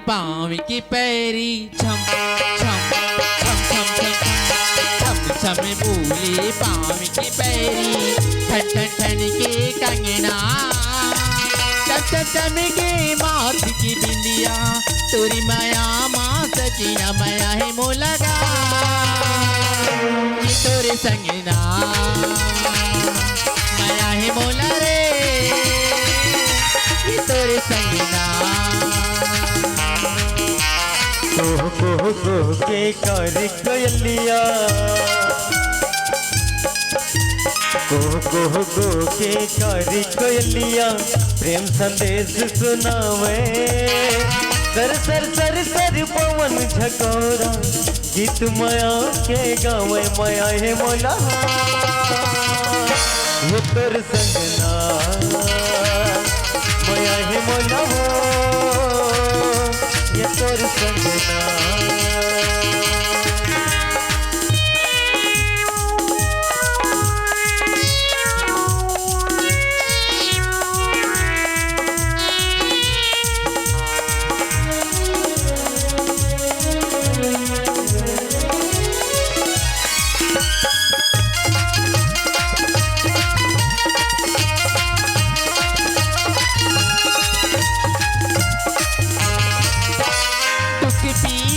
पाँव की पैरी छम छम छम छम छम छम छम बोले पाँव की पैरी ठन ठन ठन के कंगना चम चम चम के माथ की बिंदिया तोरी माया माँ सचिया माया है मोलगा ये तोरे संगना माया है मोला रे ये तोरे संगना कोह के कर कोयलिया कोह के कर कोयलिया प्रेम संदेश सुनावे सर सर सर सर पवन झकोरा गीत माया के गावे माया है मोला ये तोर संगना माया है मोला ये तोर संगना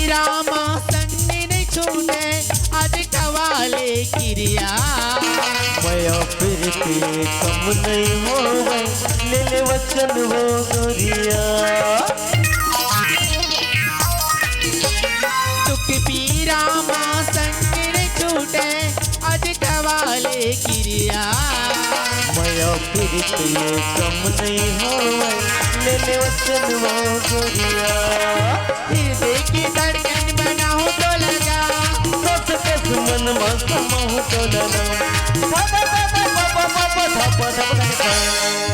रामा संग ने छूटे आज कवाले किरिया माया प्रीति कम नहीं होवे ले ले वचन हो गोरिया तुक पीरामा संग ने छूटे आज कवाले किरिया माया प्रीति कम नहीं होवे ले ले वचन हो गोरिया हृदय की धड़कन बनाओ तो लगा सोच के मन मस्त महु तो लगा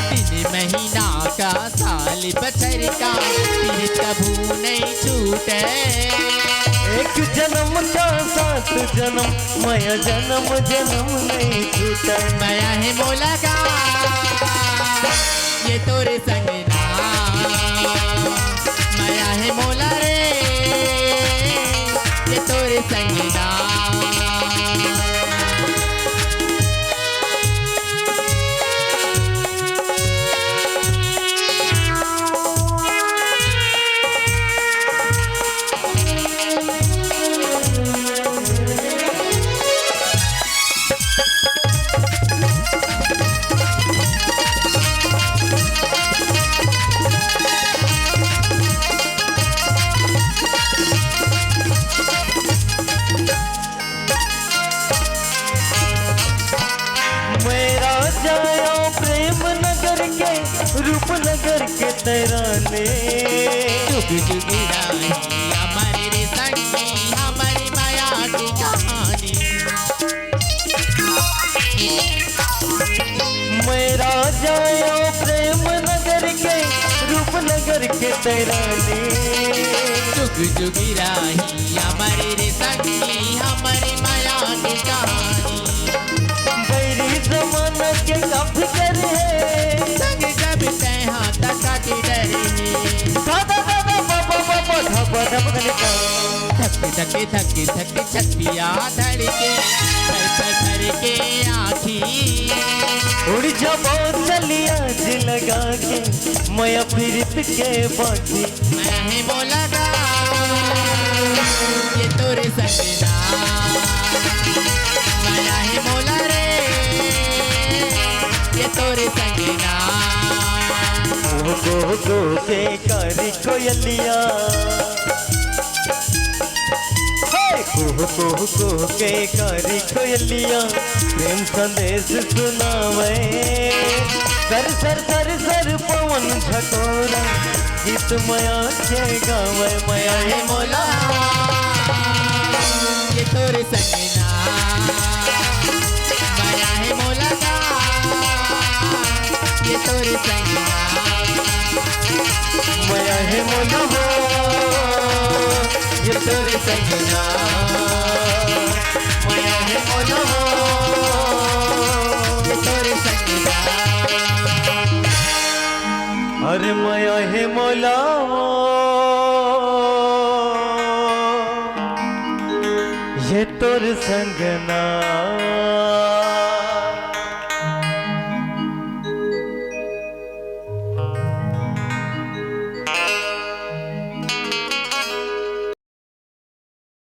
तीन महीना का साल बछर का फिर कभू नहीं छूटे एक जन्म का सात जन्म माया जन्म जन्म नहीं छूटे माया है मोला का ये तोरे संगना माया है मोला रे ये तोरे संगना रूपनगर के तराने जुग जुग राही हमारे रे संगी हमारी माया की कहानी मेरा जायो प्रेम नगर के रूपनगर के तराने जुग जुग राही हमारे रे संगी हमारी माया की कहानी बैरी जमाना के कब करे संग जब तैहा तका के डरे थके थके थके छतिया धड़के धर के आँखी उड़ जाओ चलिया जी लगा के माया पीरित के बाकी मैं ही बोलगा ये तोरे संगना माया ही बोला रे ये तोरे संगना गो के करी कोयलिया कोह के करी कोयलिया प्रेम संदेश सुनावे सर सर सर सर पवन झकोरा गीत माया के गावे माया है मोला ये तोरे संगना माया है मोला का ये तोरे संगना माया है मोला ये तोरे संगना माया है मोला ये तोरे संगना अरे माया है मोला ये तोर संगना